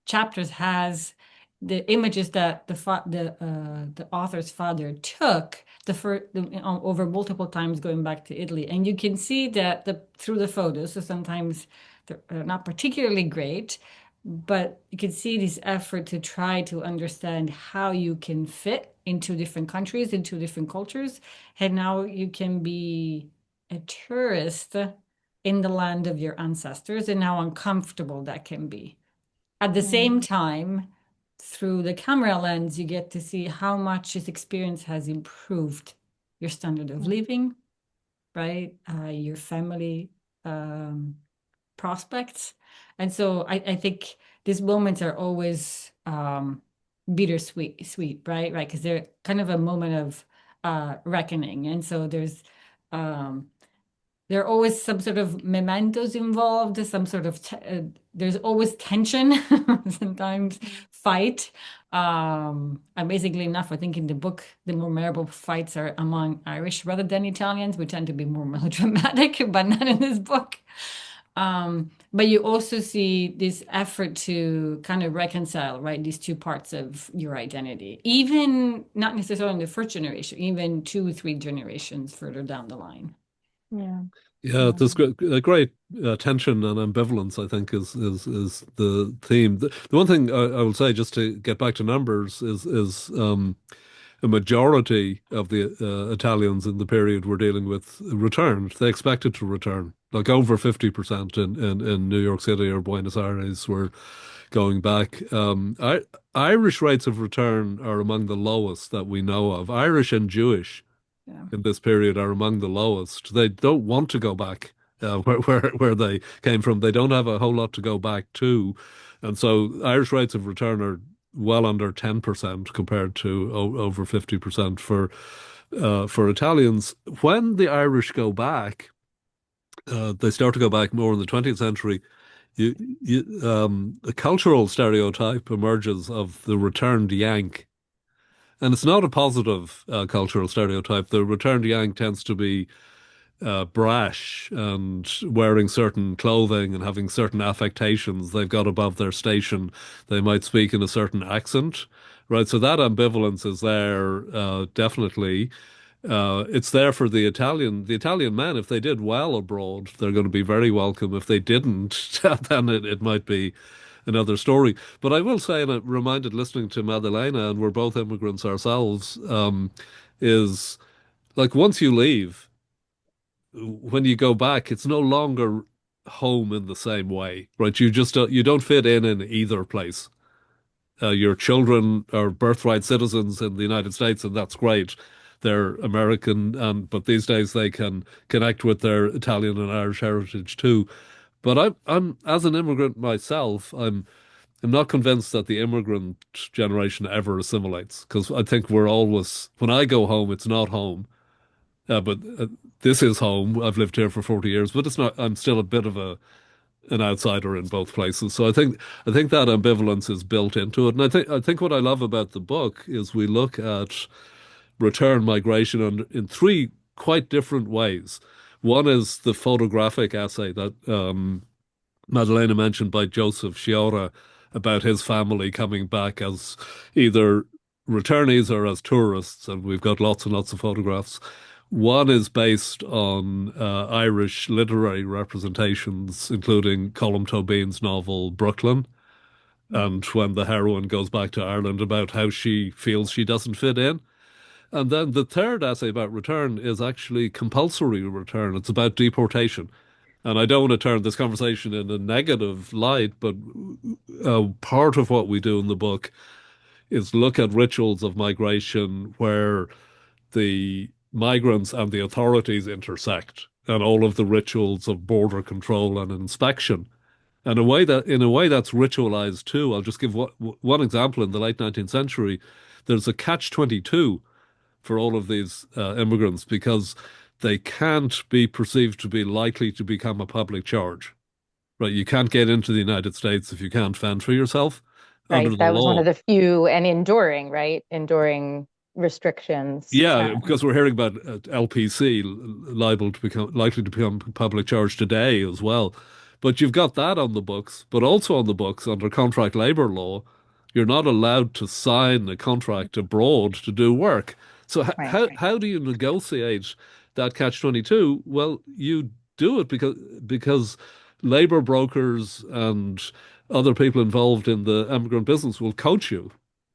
chapters has the images that the author's father took over multiple times going back to Italy, and you can see that through the photos. So sometimes they're not particularly great, but you can see this effort to try to understand how you can fit into different countries, into different cultures, and now you can be a tourist in the land of your ancestors and how uncomfortable that can be. At the same Mm, time, through the camera lens, you get to see how much this experience has improved your standard of mm, living, right? Your family um, prospects. And so I think these moments are always bittersweet, right? Right, because they're kind of a moment of reckoning, and so um, there are always some sort of mementos involved, some sort of there's always tension, sometimes fight. Amazingly enough, I think in the book, the more memorable fights are among Irish rather than Italians. We tend to be more melodramatic, but not in this book. But you also see this effort to kind of reconcile, right, these two parts of your identity, even not necessarily in the first generation, even 2, 3 generations further down the line. Yeah. Yeah, there's a great tension and ambivalence, I think, is the theme. The one thing I will say, just to get back to numbers, is a majority of the Italians in the period we're dealing with returned. They expected to return, like over 50% in New York City or Buenos Aires were going back. Irish rates of return are among the lowest that we know of. Irish and Jewish Yeah. in this period are among the lowest. They don't want to go back where they came from. They don't have a whole lot to go back to, and so Irish rates of return are well under 10% compared to over 50% for Italians. When the Irish go back, they start to go back more in the 20th century. A cultural stereotype emerges of the returned Yank. And it's not a positive cultural stereotype. The returned Yank tends to be brash and wearing certain clothing and having certain affectations they've got above their station. They might speak in a certain accent, right? So that ambivalence is there, definitely. It's there for the Italian men. If they did well abroad, they're going to be very welcome. If they didn't, then it might be another story. But I will say, and I'm reminded listening to Maddalena, and we're both immigrants ourselves, is like once you leave, when you go back, it's no longer home in the same way, right? You don't fit in either place. Your children are birthright citizens in the United States, and that's great. They're American, and but these days they can connect with their Italian and Irish heritage too. But I'm as an immigrant myself, I'm not convinced that the immigrant generation ever assimilates because I think we're always, when I go home, it's not home. But this is home. I've lived here for 40 years, but it's not, I'm still a bit of an outsider in both places. So I think that ambivalence is built into it. And I think what I love about the book is we look at return migration in three quite different ways. One is the photographic essay that Maddalena mentioned by Joseph Sciorra about his family coming back as either returnees or as tourists, and we've got lots and lots of photographs. One is based on Irish literary representations, including Colm Tóibín's novel Brooklyn, and when the heroine goes back to Ireland about how she feels she doesn't fit in. And then the third essay about return is actually compulsory return. It's about deportation. And I don't want to turn this conversation in a negative light, but part of what we do in the book is look at rituals of migration where the migrants and the authorities intersect, and all of the rituals of border control and inspection. And in a way that's ritualized too. I'll just give one example. In the late 19th century, there's a catch-22 for all of these immigrants because they can't be perceived to be likely to become a public charge. Right? You can't get into the United States if you can't fend for yourself under Right. the That was one law. of the few and enduring, right? Enduring restrictions. Yeah, because we're hearing about LPC likely to become public charge today as well. But you've got that on the books, but also on the books under contract labor law, you're not allowed to sign a contract abroad to do work. So Right. how do you negotiate that catch-22? Well, you do it because labor brokers and other people involved in the immigrant business will coach you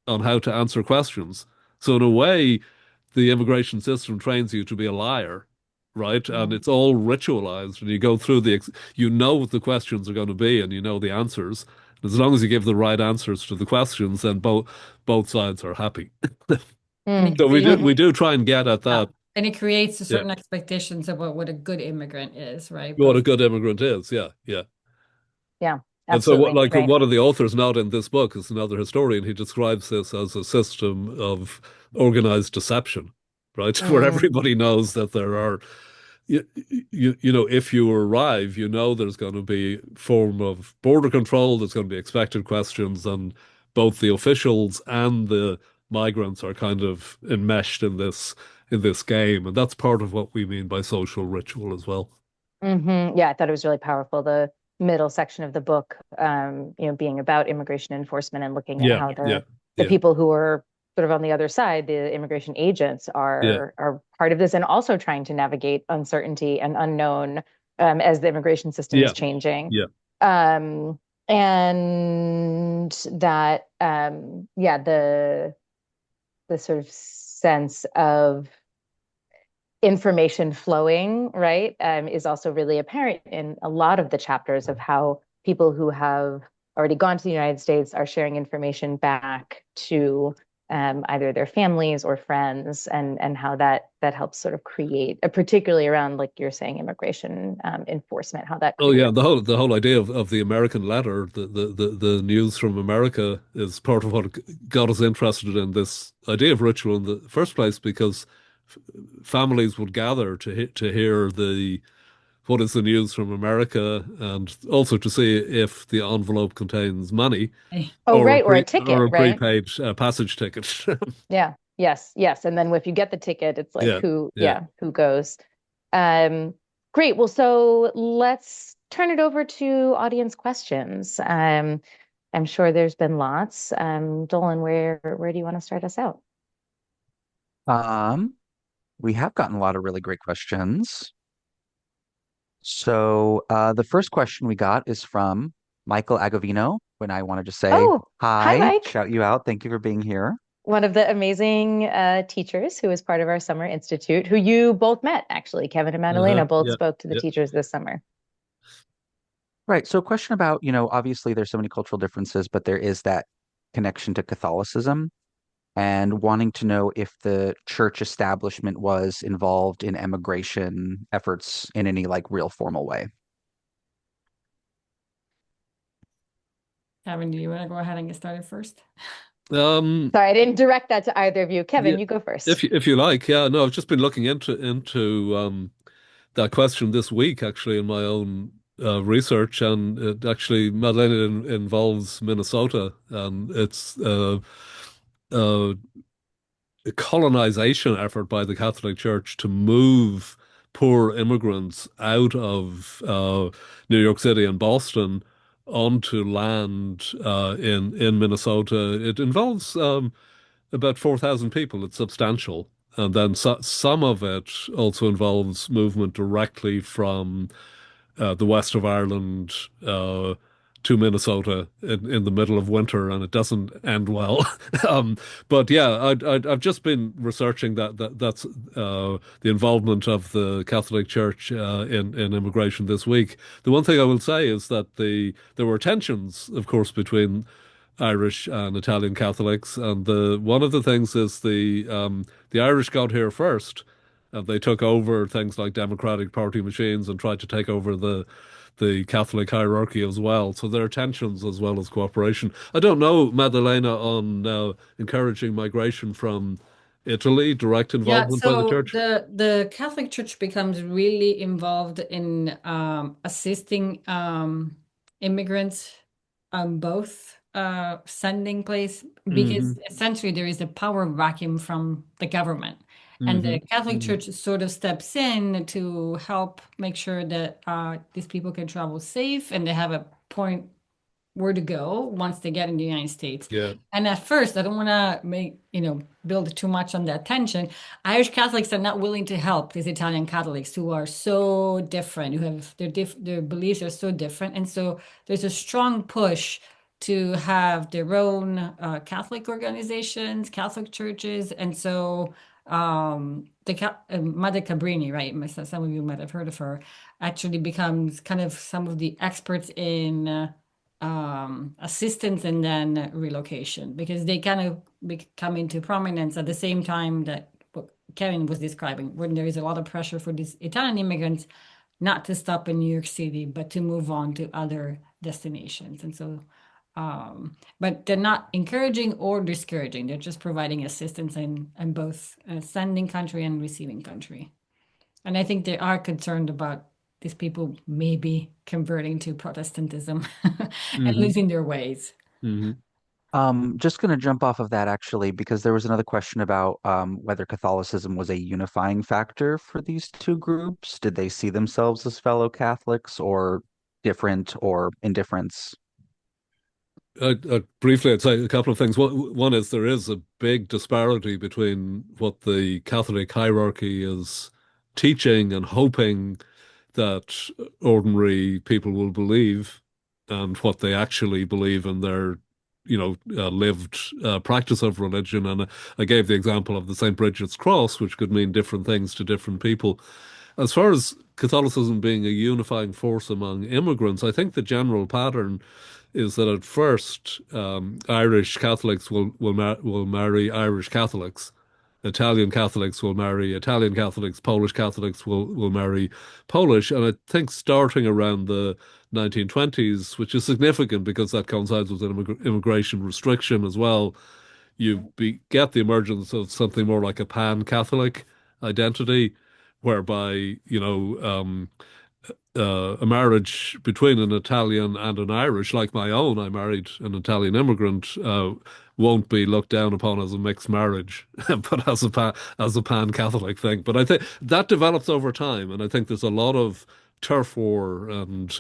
on how to answer questions. So in a way, the immigration system trains you to be a liar, right? And Yeah. it's all ritualized, and you go through you know what the questions are going to be, and you know the answers. As long as you give the right answers to the questions, then both sides are happy. And it So we do creates, we do try and get at yeah, that. and it creates a Yeah, certain expectations about what a good immigrant is, right? what Both. a good immigrant is. Yeah, yeah. Yeah. And so, absolutely. Right. one of the authors, not in this book, is another historian. He describes this as a system of organized deception, right? Where Mm, everybody knows that there are, if you arrive, there's going to be form of border control. There's going to be expected questions, and both the officials and the migrants are kind of enmeshed in this game, and that's part of what we mean by social ritual as well. Yeah, I thought it was really powerful. The middle section of the book, being about immigration enforcement and looking at Yeah, how yeah, the yeah, people who are sort of on the other side, the immigration agents, yeah, are part of this and also trying to navigate uncertainty and unknown as the immigration system is yeah, changing. yeah. Um, and that, yeah, the sort of sense of information flowing, right, is also really apparent in a lot of the chapters of how people who have already gone to the United States are sharing information back to either their families or friends, and how that helps sort of create, particularly around, like you're saying, immigration enforcement, how that Oh yeah, creates. the whole idea of the American letter, the news from America is part of what got us interested in this idea of ritual in the first place, because f families would gather to hear the what is the news from America, and also to see if the envelope contains money Oh, or right, or a ticket, a right? prepaid passage ticket. Yeah. Yes. Yes. And then if you get the ticket, it's like Yeah, who, yeah. yeah, who goes. Um, Great. Well, so let's turn it over to audience questions. I'm sure there's been lots. Dolan, where do you want to start us out? Um, we have gotten a lot of really great questions. So the first question we got is from Michael Agovino. When I wanted to say Oh, hi, hi, Mike. shout you out. Thank you for being here. One of the amazing teachers who is part of our summer institute, who you both met, actually. Kevin and Uh-huh. Maddalena both Yeah, spoke to the yeah. teachers this summer. Right. So, a question about, obviously there's so many cultural differences, but there is that connection to Catholicism, and wanting to know if the church establishment was involved in emigration efforts in any like real formal way. Kevin, do you want to go ahead and get started first? Um, Sorry, I didn't direct that to either of you. yeah, Kevin, you go first. if you like, yeah. No, I've just been looking into that question this week, actually, in my own research, and it actually, Maddalena, involves Minnesota, and it's uh, a colonization effort by the Catholic Church to move poor immigrants out of New York City and Boston onto land in Minnesota. It involves about 4,000 people. It's substantial. And then some of it also involves movement directly from the west of Ireland to Minnesota in the middle of winter, and it doesn't end well. But yeah, I've just been researching that's the involvement of the Catholic Church in immigration this week. The one thing I will say is that there were tensions, of course, between Irish and Italian Catholics, and the one of the things is the Irish got here first, and they took over things like Democratic Party machines and tried to take over the Catholic hierarchy as well. So there are tensions as well as cooperation. I don't know, Maddalena, on encouraging migration from Italy, direct Yeah, involvement by the so church. the Catholic Church becomes really involved in assisting immigrants on both sending place, Hmm. because essentially there is a power vacuum from the government. And Hmm. the Catholic Hmm. Church sort of steps in to help make sure that these people can travel safe and they have a point where to go once they get in the United States. Yeah. And at first, I don't want to build too much on that tension. Irish Catholics are not willing to help these Italian Catholics who are so different, who have their beliefs are so different. And so there's a strong push to have their own Catholic organizations, Catholic churches. And so Mother Cabrini, right? Some of you might have heard of her, actually becomes kind of some of the experts in assistance and then relocation, because they kind of come into prominence at the same time that what Kevin was describing, when there is a lot of pressure for these Italian immigrants. not to stop in New York City, but to move on to other destinations. And so, but they're not encouraging or discouraging. They're just providing assistance in both sending country and receiving country. And I think they are concerned about these people maybe converting to Protestantism and Hmm. losing their ways. Hmm. Just going to jump off of that actually, because there was another question about whether Catholicism was a unifying factor for these two groups. Did they see themselves as fellow Catholics or different or indifference? Briefly, I'd say a couple of things. One is there is a big disparity between what the Catholic hierarchy is teaching and hoping that ordinary people will believe and what they actually believe in their, lived practice of religion. And I gave the example of the St. Bridget's Cross, which could mean different things to different people. As far as Catholicism being a unifying force among immigrants, I think the general pattern is that at first Irish Catholics will marry Irish Catholics, Italian Catholics will marry Italian Catholics, Polish Catholics will marry Polish, and I think starting around the 1920s, which is significant because that coincides with an immigration restriction as well, get the emergence of something more like a pan-Catholic identity, whereby a marriage between an Italian and an Irish, like my own, I married an Italian immigrant, won't be looked down upon as a mixed marriage, but as a pan-Catholic thing. But I think that develops over time, and I think there's a lot of turf war and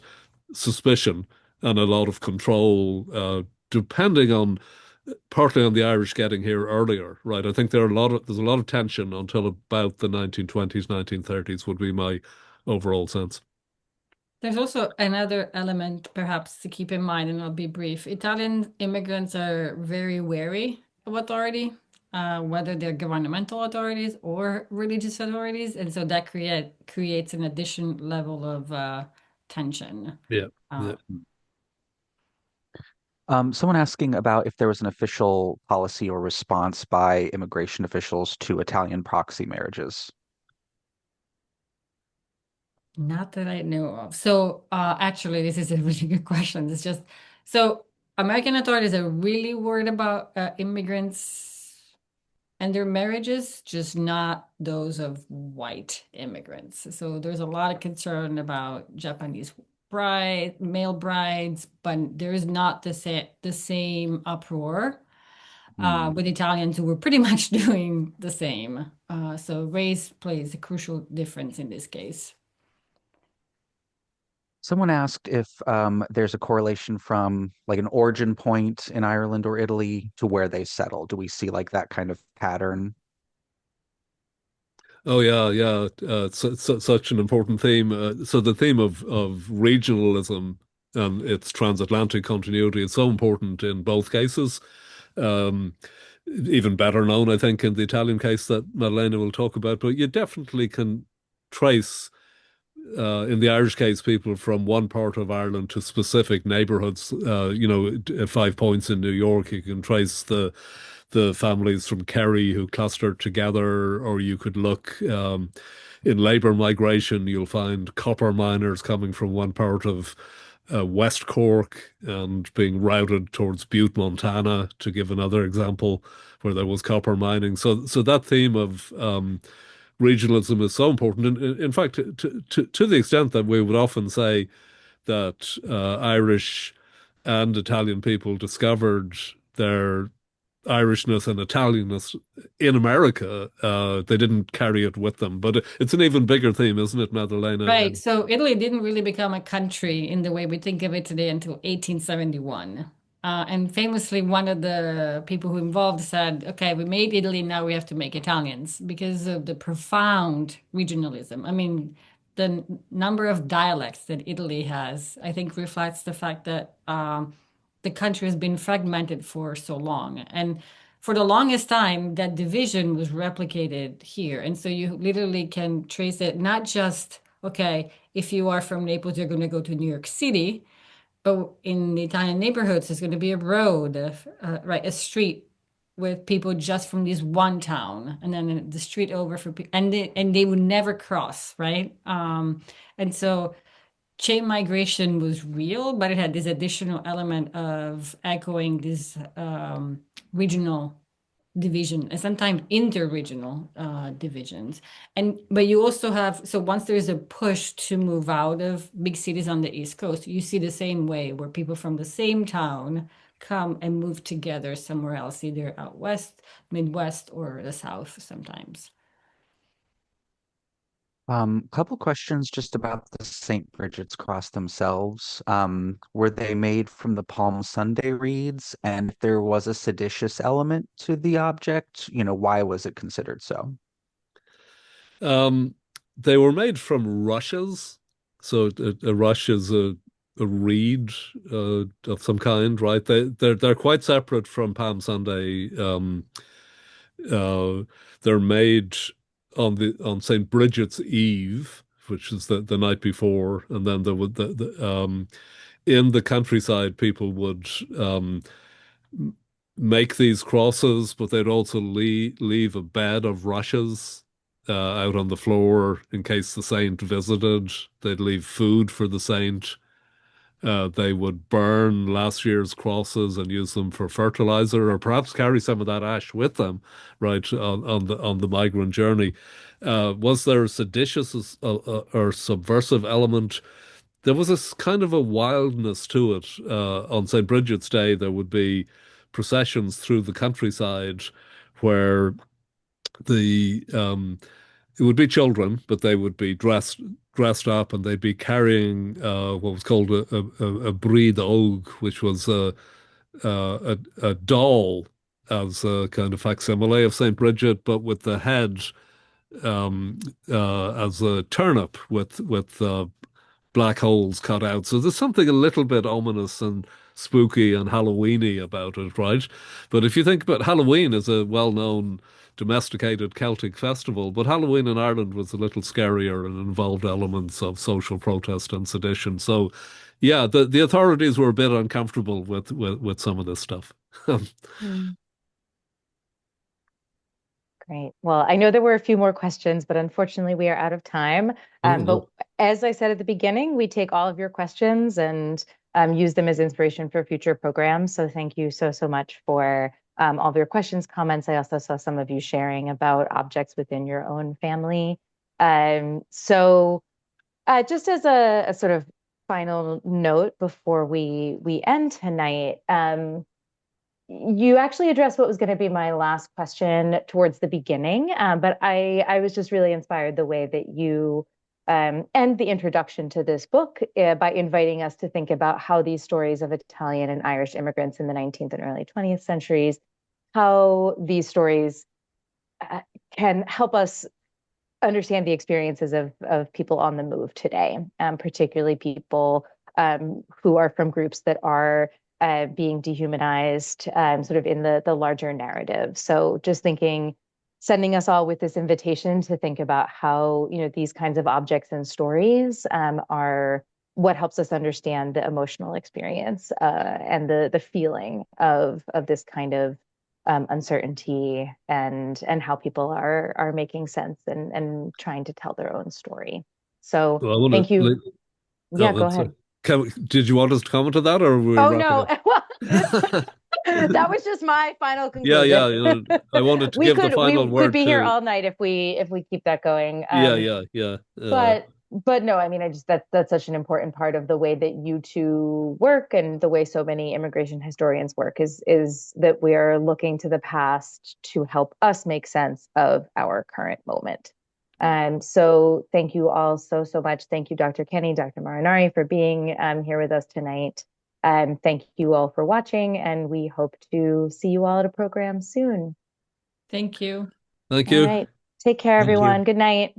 suspicion and a lot of control, depending on partly on the Irish getting here earlier, right? I think there's a lot of tension until about the 1920s, 1930s would be my overall sense. There's also another element perhaps to keep in mind, and I'll be brief. Italian immigrants are very wary of authority, whether they're governmental authorities or religious authorities, and so that creates an additional level of tension. Yeah. Uh, Yeah. Someone asking about if there was an official policy or response by immigration officials to Italian proxy marriages. Not that I know of. So, actually, this is a really good question. It's just so American authorities are really worried about immigrants and their marriages, just not those of white immigrants. So there's a lot of concern about Japanese male brides, but there is not the same uproar Hmm. with Italians who were pretty much doing the same. So race plays a crucial difference in this case. Someone asked if there's a correlation from like an origin point in Ireland or Italy to where they settle. Do we see like that kind of pattern? Oh yeah, yeah. Such an important theme. So the theme of regionalism and its transatlantic continuity is so important in both cases. Um, Even better known, I think, in the Italian case that Maddalena will talk about. But you definitely can trace, in the Irish case, people from one part of Ireland to specific neighborhoods. 5 Points in New York, you can trace the families from Kerry who clustered together, or you could look in labor migration, you'll find copper miners coming from one part of West Cork and being routed towards Butte, Montana, to give another example where there was copper mining. So that theme of regionalism is so important. In fact, to the extent that we would often say that Irish and Italian people discovered their Irishness and Italianness in America. They didn't carry it with them, but it's an even bigger theme, isn't it, Maddalena? Right. So Italy didn't really become a country in the way we think of it today until 1871. And famously, one of the people who involved said, okay, we made Italy, now we have to make Italians because of the profound regionalism. I mean, the number of dialects that Italy has, I think, reflects the fact that the country has been fragmented for so long. And for the longest time, that division was replicated here. And so you literally can trace it not just, okay, if you are from Naples, you're going to go to New York City, but in the Italian neighborhoods, there's going to be a road, right, a street with people just from this one town, and then the street over for people, and they would never cross, right? And so chain migration was real, but it had this additional element of echoing this regional division and sometimes interregional divisions. And but you also have, so once there is a push to move out of big cities on the East Coast, you see the same way where people from the same town come and move together somewhere else, either out west, Midwest, or the South sometimes. Couple questions just about the St. Bridget's cross themselves. Were they made from the Palm Sunday reeds? And if there was a seditious element to the object, why was it considered so? Um, they were made from rushes. So a rush is a reed of some kind, right? They're quite separate from Palm Sunday. Uh, they're made on St. Bridget's Eve, which is the night before, and then there would in the countryside people would make these crosses, but they'd also leave a bed of rushes out on the floor in case the saint visited. They'd leave food for the saint. They would burn last year's crosses and use them for fertilizer, or perhaps carry some of that ash with them, right, on the migrant journey. Was there a seditious or subversive element? There was this kind of a wildness to it. On St. Bridget's Day, there would be processions through the countryside where the it would be children, but they would be dressed up, and they'd be carrying what was called a bride og, which was a doll as a kind of facsimile of Saint Bridget, but with the head as a turnip with black holes cut out. So there's something a little bit ominous and spooky and Halloweeny about it, right? But if you think about Halloween as a well-known domesticated Celtic festival, but Halloween in Ireland was a little scarier and involved elements of social protest and sedition. So yeah, the authorities were a bit uncomfortable with some of this stuff. Mm. Great. Well, I know there were a few more questions, but unfortunately we are out of time. Oh But no. as I said at the beginning, we take all of your questions and use them as inspiration for future programs. So thank you so much for all of your questions, comments. I also saw some of you sharing about objects within your own family. Just as a sort of final note before we end tonight, you actually addressed what was going to be my last question towards the beginning, but I was just really inspired the way that you end the introduction to this book by inviting us to think about how these stories of Italian and Irish immigrants in the 19th and early 20th centuries, how these stories can help us understand the experiences of people on the move today, particularly people who are from groups that are being dehumanized, sort of in the larger narrative. So just thinking, sending us all with this invitation to think about how these kinds of objects and stories are what helps us understand the emotional experience and the feeling of this kind of uncertainty and how people are making sense and trying to tell their own story. So Well, I want thank you. to. Yeah, Oh, go I'm sorry. ahead. Did you want us to comment on that, or are we Oh wrapping no. up? Well, that was just my final Yeah, conclusion. yeah. I wanted to give the final We could word be here to. all night if we keep that going. Yeah, yeah, yeah. But no, I mean, I just that's such an important part of the way that you two work and the way so many immigration historians work is that we are looking to the past to help us make sense of our current moment. And so thank you all so much. Thank you, Dr. Kenny, Dr. Marinari, for being here with us tonight. And thank you all for watching, and we hope to see you all at a program soon. Thank you. Thank All you. right. Take care, Thank you. everyone. Good night.